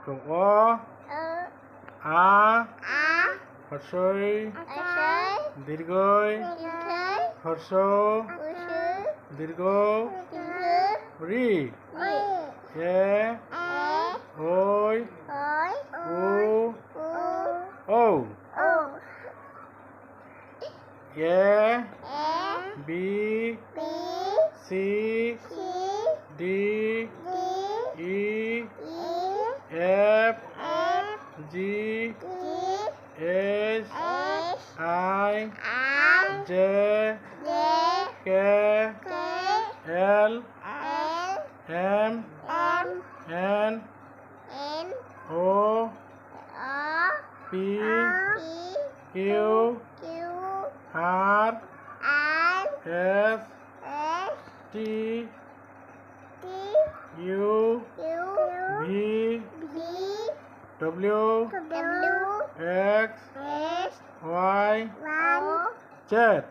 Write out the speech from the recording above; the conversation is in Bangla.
অ আ হর্ষই দীর্ঘই হর্ষ দীর্ঘ রি এ ওই ও A B C D E F G H I J K L M N O P Q R S T U V W X Y Z.